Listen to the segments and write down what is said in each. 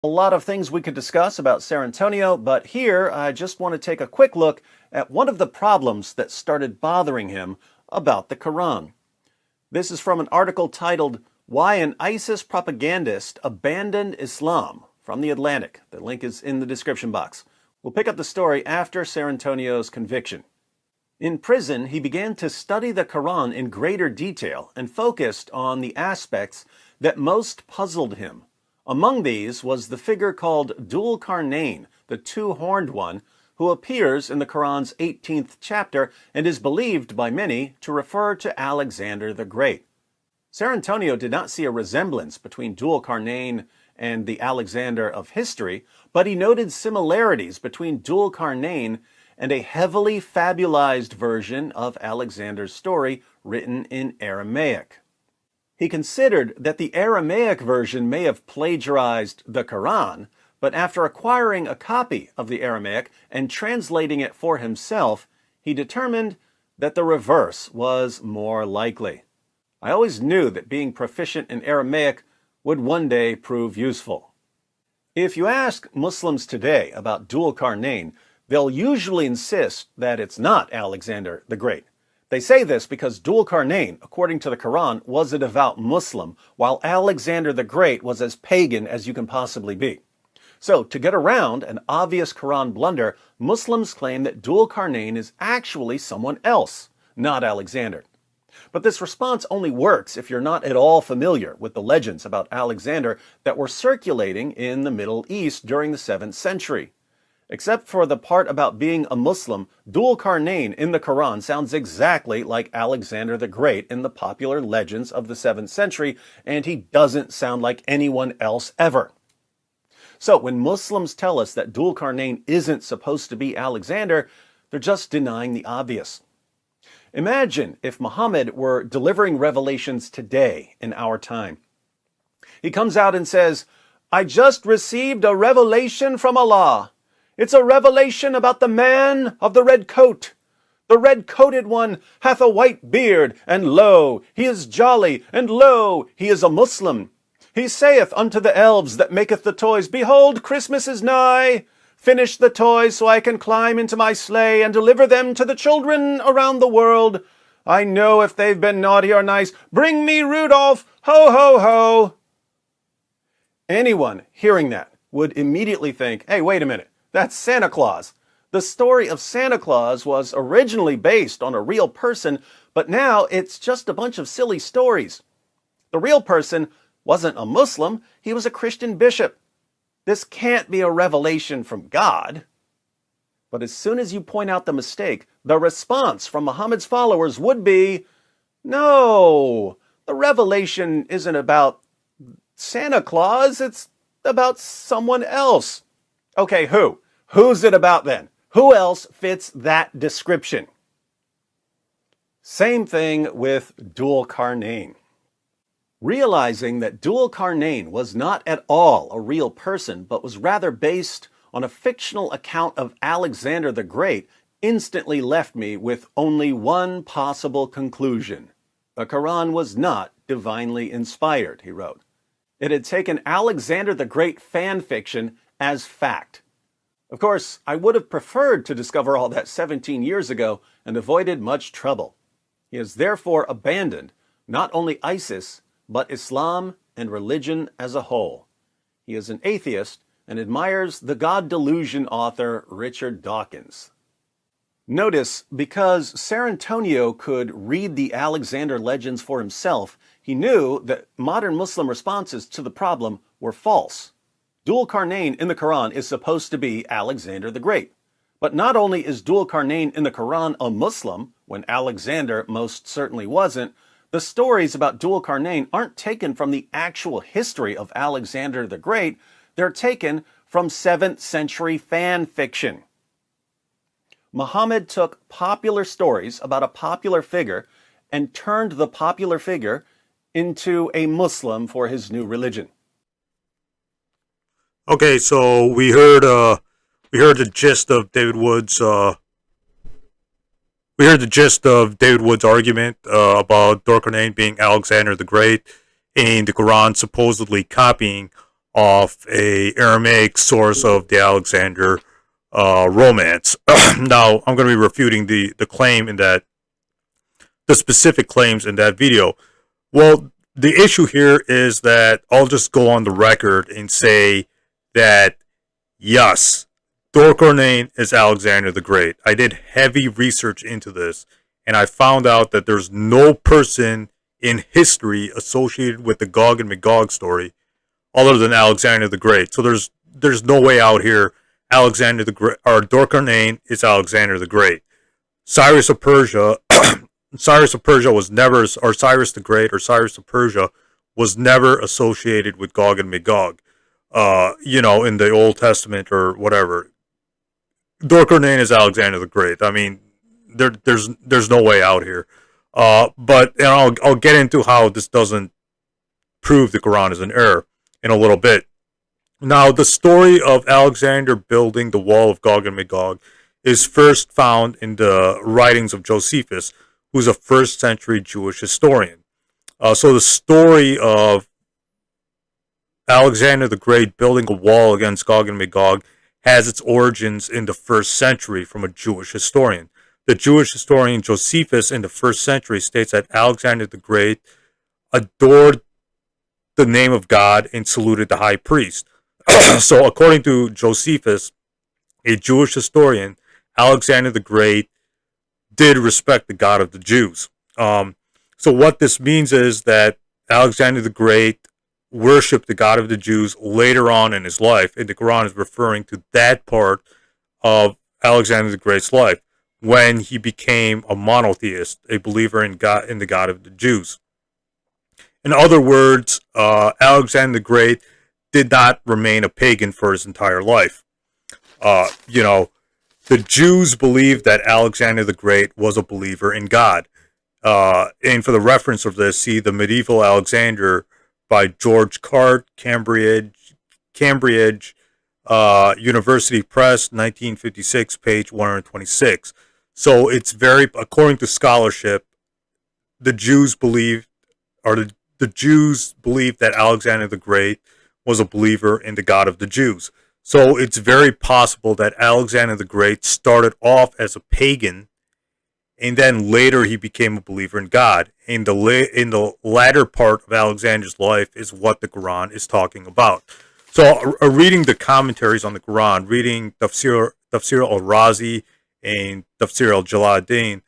A lot of things we could discuss about Cerantonio, but here I just want to take a quick look at one of the problems that started bothering him about the Quran. This is from an article titled, "Why an ISIS Propagandist Abandoned Islam," from The Atlantic. The link is in the description box. We'll pick up the story after Cerantonio's conviction. In prison, he began to study the Quran in greater detail and focused on the aspects that most puzzled him. Among these was the figure called Dhul Qarnayn, the two-horned one, who appears in the Quran's 18th chapter and is believed by many to refer to Alexander the Great. Cerantonio did not see a resemblance between Dhul Qarnayn and the Alexander of history, but he noted similarities between Dhul Qarnayn and a heavily fabulized version of Alexander's story written in Aramaic. He considered that the Aramaic version may have plagiarized the Quran, but after acquiring a copy of the Aramaic and translating it for himself, he determined that the reverse was more likely. I always knew that being proficient in Aramaic would one day prove useful. If you ask Muslims today about Dhul Qarnayn, they'll usually insist that it's not Alexander the Great. They say this because Dhul Qarnayn, according to the Quran, was a devout Muslim, while Alexander the Great was as pagan as you can possibly be. So, to get around an obvious Quran blunder, Muslims claim that Dhul Qarnayn is actually someone else, not Alexander. But this response only works if you're not at all familiar with the legends about Alexander that were circulating in the Middle East during the 7th century. Except for the part about being a Muslim, Dhul Qarnayn in the Quran sounds exactly like Alexander the Great in the popular legends of the 7th century, and he doesn't sound like anyone else ever. So when Muslims tell us that Dhul Qarnayn isn't supposed to be Alexander, they're just denying the obvious. Imagine if Muhammad were delivering revelations today in our time. He comes out and says, "I just received a revelation from Allah. It's a revelation about the man of the red coat. The red-coated one hath a white beard, and lo, he is jolly, and lo, he is a Muslim. He saith unto the elves that maketh the toys, Behold, Christmas is nigh. Finish the toys so I can climb into my sleigh and deliver them to the children around the world. I know if they've been naughty or nice. Bring me Rudolph, ho, ho, ho." Anyone hearing that would immediately think, hey, wait a minute. That's Santa Claus. The story of Santa Claus was originally based on a real person, but now it's just a bunch of silly stories. The real person wasn't a Muslim, he was a Christian bishop. This can't be a revelation from God. But as soon as you point out the mistake, the response from Muhammad's followers would be, no, the revelation isn't about Santa Claus, it's about someone else. Okay, who? Who's it about then? Who else fits that description? Same thing with Dhul Qarnayn. Realizing that Dhul Qarnayn was not at all a real person, but was rather based on a fictional account of Alexander the Great, instantly left me with only one possible conclusion. The Quran was not divinely inspired, he wrote. It had taken Alexander the Great fan fiction as fact. Of course, I would have preferred to discover all that 17 years ago and avoided much trouble. He has therefore abandoned not only ISIS, but Islam and religion as a whole. He is an atheist and admires the God Delusion author Richard Dawkins. Notice, because Cerantonio could read the Alexander legends for himself, he knew that modern Muslim responses to the problem were false. Dhul Qarnayn in the Quran is supposed to be Alexander the Great. But not only is Dhul Qarnayn in the Quran a Muslim, when Alexander most certainly wasn't, the stories about Dhul Qarnayn aren't taken from the actual history of Alexander the Great, they're taken from 7th century fan fiction. Muhammad took popular stories about a popular figure and turned the popular figure into a Muslim for his new religion. Okay, so we heard the gist of David Wood's argument about Dhul Qarnayn being Alexander the Great, and the Quran supposedly copying off a Aramaic source of the Alexander romance. Now, I'm going to be refuting the claim in that, the specific claims in that video. Well, the issue here is that I'll just go on the record and say that, yes, Dorcornane is Alexander the Great. I did heavy research into this, and I found out that there's no person in history associated with the Gog and Magog story other than Alexander the Great. So there's no way out here Alexander the Great or Dorcornane is Alexander the Great. Cyrus of Persia Cyrus of Persia was never, or Cyrus the Great or Cyrus of Persia was never associated with Gog and Magog. In the Old Testament or whatever. Dorcornane is Alexander the Great. I mean, there's no way out here. But I'll get into how this doesn't prove the Quran is an error in a little bit. Now, the story of Alexander building the wall of Gog and Magog is first found in the writings of Josephus, who's a first century Jewish historian. So the story of Alexander the Great building a wall against Gog and Magog has its origins in the first century from a Jewish historian. The Jewish historian Josephus in the first century states that Alexander the Great adored the name of God and saluted the high priest. So according to Josephus, a Jewish historian, Alexander the Great did respect the God of the Jews. So what this means is that Alexander the Great worshipped the God of the Jews later on in his life, and the Quran is referring to that part of Alexander the Great's life when he became a monotheist, a believer in God, in the God of the Jews. In other words, Alexander the Great did not remain a pagan for his entire life. The Jews believed that Alexander the Great was a believer in God. And for the reference of this, see the Medival Alexander by George Cart, Cambridge University Press, 1956, page 126. So it's according to scholarship, the Jews believed that Alexander the Great was a believer in the God of the Jews. So it's very possible that Alexander the Great started off as a pagan, and then later he became a believer in God. In the latter part of Alexander's life is what the Quran is talking about. So reading the commentaries on the Quran, reading Tafsir al-Razi and Tafsir al-Jalaluddin,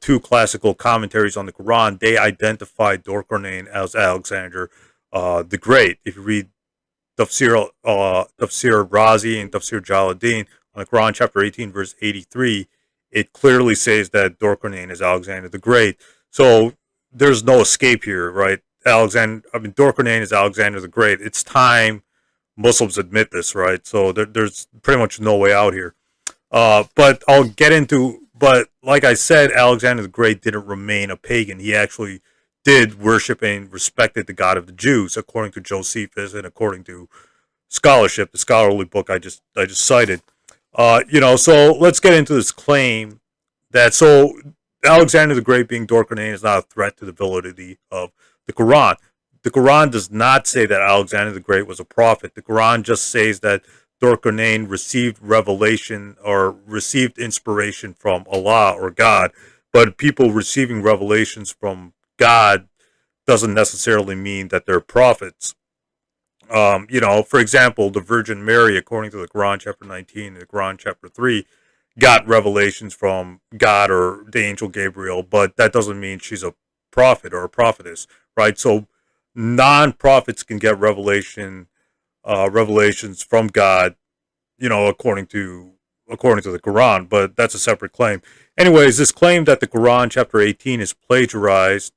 two classical commentaries on the Quran, they identify Dorcornane as Alexander the Great. If you read Tafsir Razi and Tafsir Jalaluddin on the Quran, chapter 18, verse 83, it clearly says that Dorcornane is Alexander the Great. So there's no escape here, right? Dorcornane is Alexander the Great. It's time Muslims admit this, right? So there's pretty much no way out here. But like I said, Alexander the Great didn't remain a pagan. He actually did worship and respected the God of the Jews, according to Josephus and according to scholarship, the scholarly book I just cited. So let's get into this claim that Alexander the Great being Dorcornane is not a threat to the validity of the Quran. The Quran does not say that Alexander the Great was a prophet. The Quran just says that Dorcornane received revelation or received inspiration from Allah or God, but people receiving revelations from God doesn't necessarily mean that they're prophets. For example, the Virgin Mary, according to the Quran chapter 19 and the Quran chapter 3, got revelations from God or the angel Gabriel, but that doesn't mean she's a prophet or a prophetess, right? So non-prophets can get revelations from God, according to the Quran, but that's a separate claim. Anyways, this claim that the Quran chapter 18 is plagiarized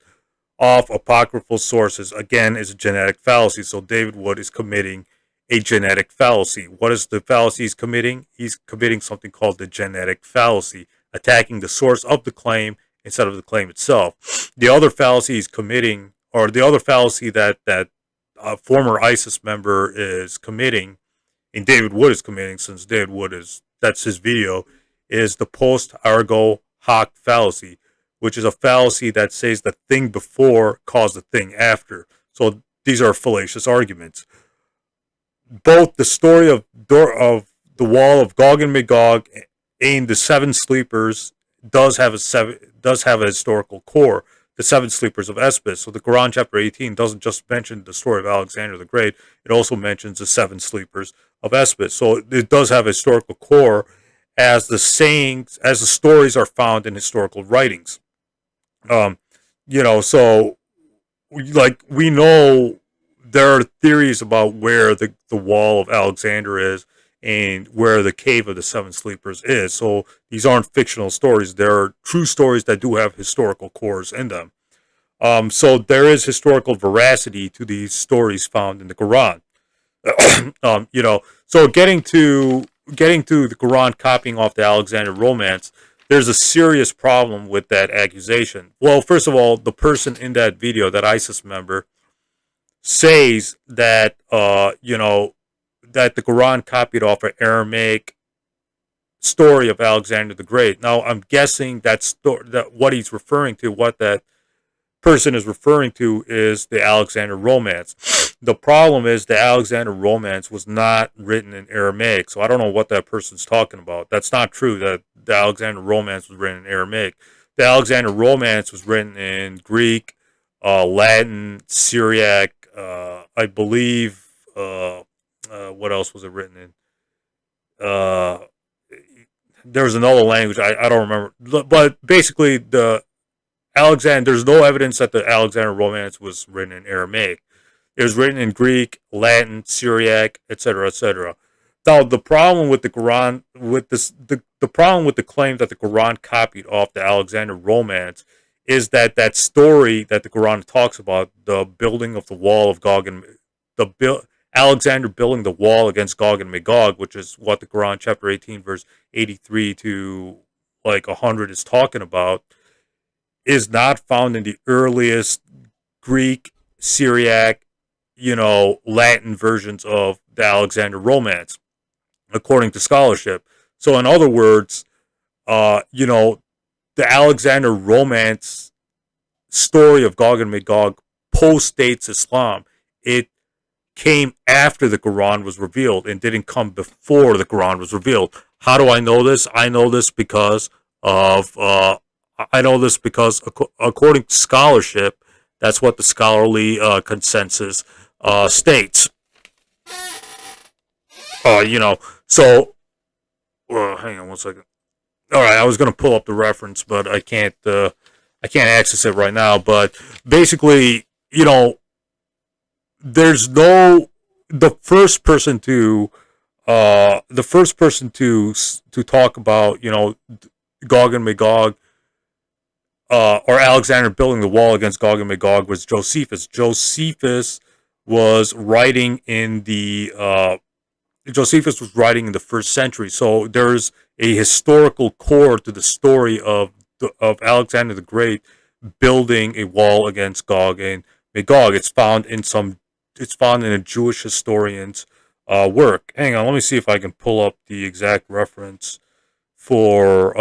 off apocryphal sources, again, is a genetic fallacy. So David Wood is committing a genetic fallacy. What is the fallacy he's committing? He's committing something called the genetic fallacy, attacking the source of the claim instead of the claim itself. The other fallacy he's committing, or the other fallacy that a former ISIS member is committing, and David Wood is committing, since David Wood that's his video, is the post-argo hoc fallacy, which is a fallacy that says the thing before caused the thing after. So these are fallacious arguments. both the story of the wall of Gog and Magog and the seven sleepers does have a historical core. The seven sleepers of Espus. So the Quran chapter 18 doesn't just mention the story of Alexander the Great; it also mentions the seven sleepers of Espus. So it does have a historical core, as the sayings, as the stories are found in historical writings. Um, so like we know there are theories about where the wall of Alexander is and where the cave of the seven sleepers is. So these aren't fictional stories. There are true stories that do have historical cores in them. So there is historical veracity to these stories found in the Quran. So getting to the Quran copying off the Alexander romance, there's a serious problem with that accusation. Well, first of all, the person in that video, that ISIS member, says that that the Quran copied off an Aramaic story of Alexander the Great. Now, I'm guessing that what he's referring to, what that person is referring to, is the Alexander Romance. The problem is the Alexander Romance was not written in Aramaic, so I don't know what that person's talking about. That's not true that the Alexander Romance was written in Aramaic. The Alexander Romance was written in Greek, Latin, Syriac, I believe. What else was it written in? There was another language, I don't remember, but basically there's no evidence that the Alexander Romance was written in Aramaic. It was written in Greek, Latin, Syriac, etc., etc. Now, the problem with the Quran, the problem with the claim that the Quran copied off the Alexander Romance, is that story that the Quran talks about, the building of the wall of Gog and Alexander building the wall against Gog and Magog, which is what the Quran chapter 18 verse 83 to like 100 is talking about, is not found in the earliest Greek, Syriac, Latin versions of the Alexander Romance, according to scholarship. So, in other words, the Alexander Romance story of Gog and Magog postdates Islam. It came after the Quran was revealed and didn't come before the Quran was revealed. How do I know this? I know this because according to scholarship, that's what the scholarly consensus states. So hang on one second. All right, I was going to pull up the reference, but I can't access it right now. But basically, there's no the first person to talk about Gog and Magog, or Alexander building the wall against Gog and Magog, was Josephus. Josephus was writing in the 1st century, so there's a historical core to the story of Alexander the Great building a wall against Gog and Magog. It's found in a Jewish historian's work. Hang on, let me see if I can pull up the exact reference for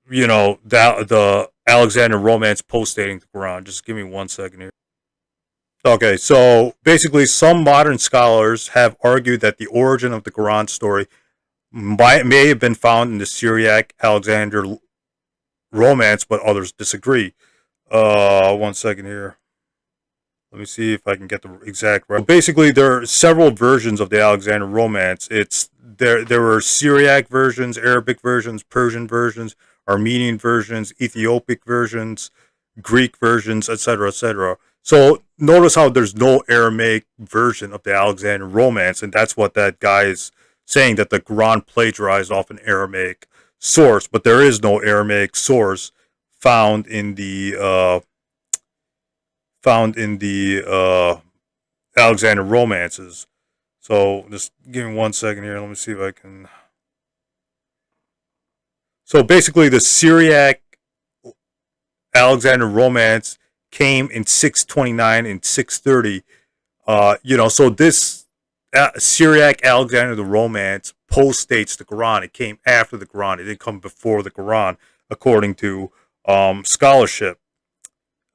the Alexander Romance postdating the Quran. Just give me 1 second here. Okay, so basically, some modern scholars have argued that the origin of the Quran story may have been found in the Syriac Alexander Romance, but others disagree. 1 second here. Let me see if I can get the exact. Basically, there are several versions of the Alexander Romance. There were Syriac versions, Arabic versions, Persian versions, Armenian versions, Ethiopic versions, Greek versions, etc., etc. So notice how there's no Aramaic version of the Alexander Romance, and that's what that guy is saying, that the Quran plagiarized off an Aramaic source, but there is no Aramaic source found in the Alexander Romances. So just give me 1 second here. Let me see if I can. So basically, the Syriac Alexander Romance came in 629 and 630. So this Syriac Alexander the Romance postdates the Quran. It came after the Quran. It didn't come before the Quran, according to scholarship.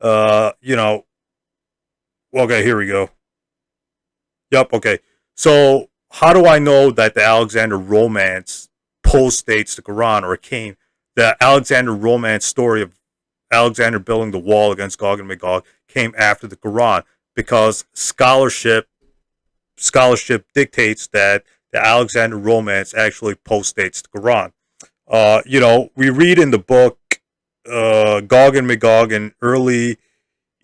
Okay, here we go. Yep, okay. So how do I know that the Alexander romance postdates the Quran, or came the Alexander romance story of Alexander building the wall against Gog and Magog came after the Quran? Because scholarship dictates that the Alexander romance actually postdates the Quran. We read in the book Gog and Magog in early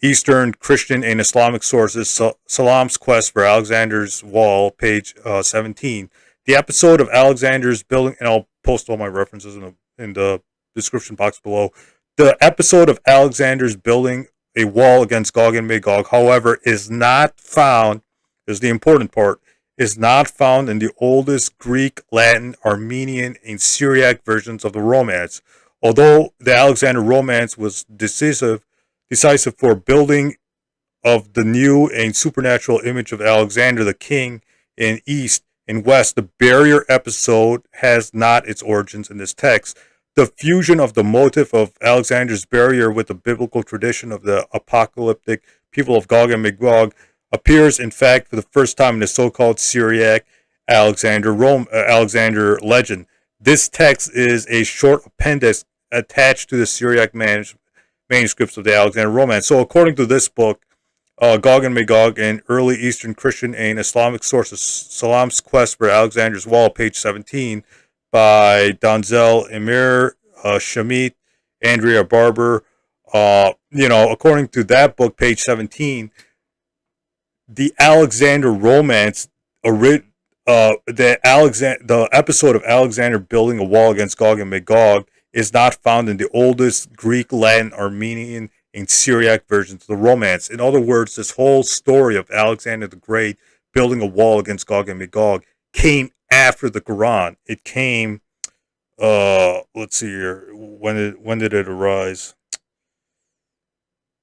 Eastern Christian and Islamic sources, Salam's Quest for Alexander's Wall, page 17. The episode of Alexander's building, and I'll post all my references in the description box below. The episode of Alexander's building a wall against Gog and Magog, however, is not found, is the important part, is not found in the oldest Greek, Latin, Armenian, and Syriac versions of the Romance. Although the Alexander Romance was decisive for building of the new and supernatural image of Alexander the king in East and West, the barrier episode has not its origins in this text. The fusion of the motif of Alexander's barrier with the biblical tradition of the apocalyptic people of Gog and Magog appears, in fact, for the first time in the so-called Syriac Alexander legend. This text is a short appendix attached to the Syriac manuscripts of the Alexander Romance. So according to this book, Gog and Magog in early Eastern Christian and Islamic sources, Salam's Quest for Alexander's Wall, page 17, by Donzel, Emir, Shamit, Andrea Barber. According to that book, page 17, the Alexander Romance, the episode of Alexander building a wall against Gog and Magog is not found in the oldest Greek, Latin, Armenian, and Syriac versions of the Romance. In other words, this whole story of Alexander the Great building a wall against Gog and Magog came after the Quran. It came, let's see here, when did it arise?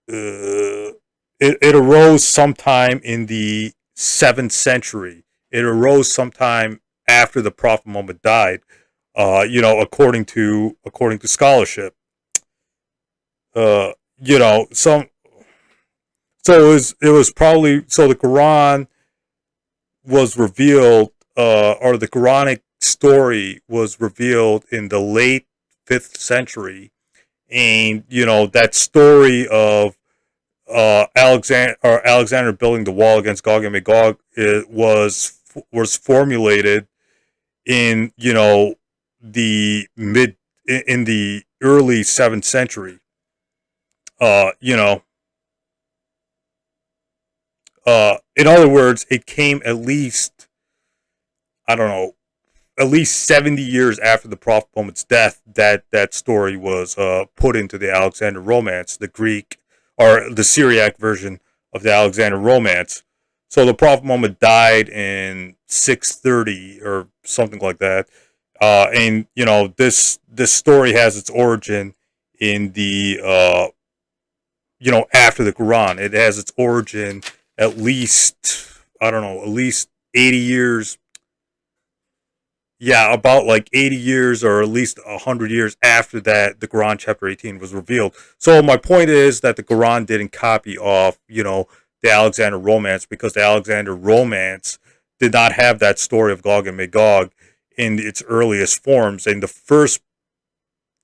It arose sometime in the 7th century. It arose sometime after the Prophet Muhammad died. According to scholarship. So it was probably, so the Quran was revealed, or the Quranic story was revealed in the late 5th century, and that story of Alexander building the wall against Gog and Magog was formulated in the early 7th century. In other words, it came at least 70 years after the Prophet Muhammad's death that story was put into the Alexander Romance, the Greek or the Syriac version of the Alexander Romance. So the Prophet Muhammad died in 630 or something like that. And this story has its origin in the after the Quran. It has its origin at least 80 years. Yeah, about like 80 years or at least 100 years after that, the Quran chapter 18 was revealed. So my point is that the Quran didn't copy off, the Alexander Romance, because the Alexander Romance did not have that story of Gog and Magog in its earliest forms. And the first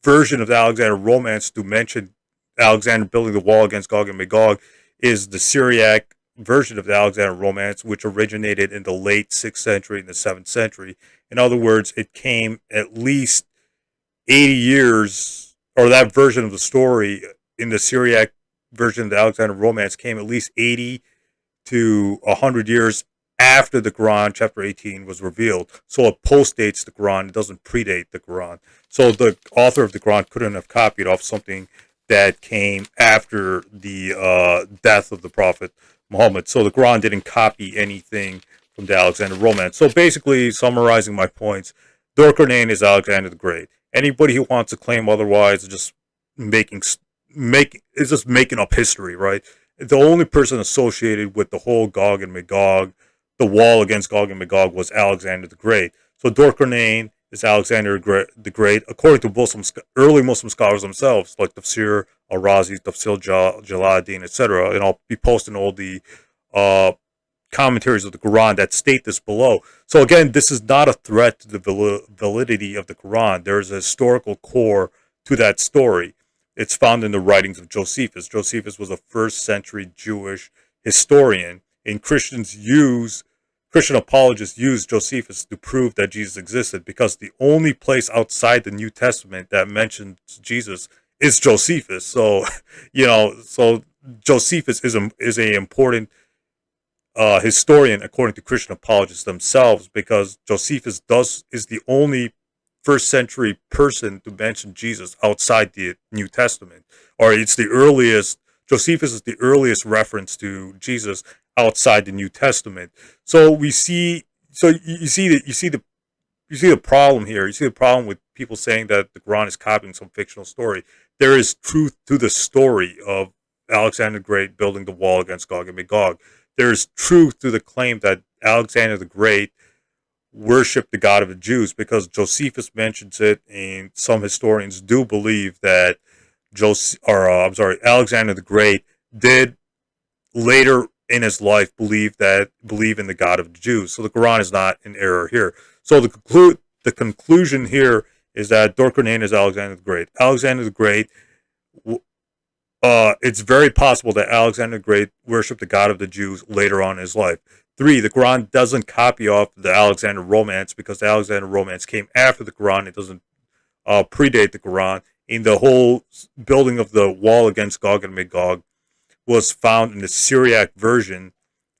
version of the Alexander Romance to mention Alexander building the wall against Gog and Magog is the Syriac version of the Alexander Romance, which originated in the late 6th century and the 7th century. In other words, it came at least 80 years, or that version of the story in the Syriac version of the Alexander Romance came at least 80 to 100 years after the Quran chapter 18 was revealed. So it postdates the Quran. It doesn't predate the Quran. So the author of the Quran couldn't have copied off something that came after the death of the Prophet Muhammad. So the Quran didn't copy anything from the Alexander Romance. So basically, summarizing my points, Dhul-Qarnayn is Alexander the Great. Anybody who wants to claim otherwise is just making up history, right? The only person associated with the whole Gog and Magog, the wall against Gog and Magog, was Alexander the Great. So Dhul-Qarnayn is Alexander the Great, according to early Muslim scholars themselves, like Tafsir al-Razi, Tafsir Jalaluddin, etc. And I'll be posting all the commentaries of the Quran that state this below. So again, this is not a threat to the validity of the Quran. There is a historical core to that story. It's found in the writings of Josephus. Josephus was a first century Jewish historian, and Christian apologists use Josephus to prove that Jesus existed, because the only place outside the New Testament that mentions Jesus is Josephus. So, so Josephus is a important historian according to Christian apologists themselves, because Josephus is the only first century person to mention Jesus outside the New Testament, or it's the earliest. Josephus is the earliest reference to Jesus outside the New Testament. So we see, you see the problem here. You see the problem with people saying that the Quran is copying some fictional story. There is truth to the story of Alexander the Great building the wall against Gog and Magog. There is truth to the claim that Alexander the Great worshipped the God of the Jews, because Josephus mentions it, and some historians do believe that Alexander the Great did later in his life believe in the God of the Jews. So the Quran is not in error here. So the conclusion here is that Dorkernane is Alexander the Great. Alexander the Great, it's very possible that Alexander the Great worshipped the God of the Jews later on in his life. 3, the Quran doesn't copy off the Alexander Romance, because the Alexander Romance came after the Quran. It doesn't predate the Quran. And the whole building of the wall against Gog and Magog was found in the Syriac version,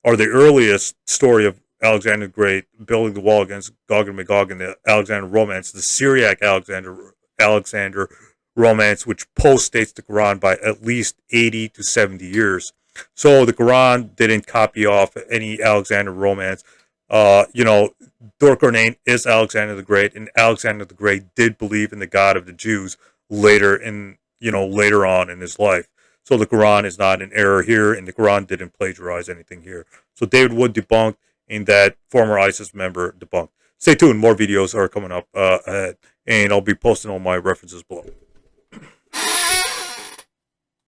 or the earliest story of Alexander the Great building the wall against Gog and Magog in the Alexander Romance, the Syriac Alexander Romance, which postdates the Quran by at least 80 to 70 years. So the Quran didn't copy off any Alexander Romance. Dorkernane is Alexander the Great, and Alexander the Great did believe in the God of the Jews later on in his life. So the Quran is not in error here, and the Quran didn't plagiarize anything here. So David Wood debunked, and that former ISIS member debunked. Stay tuned, more videos are coming up ahead, and I'll be posting all my references below.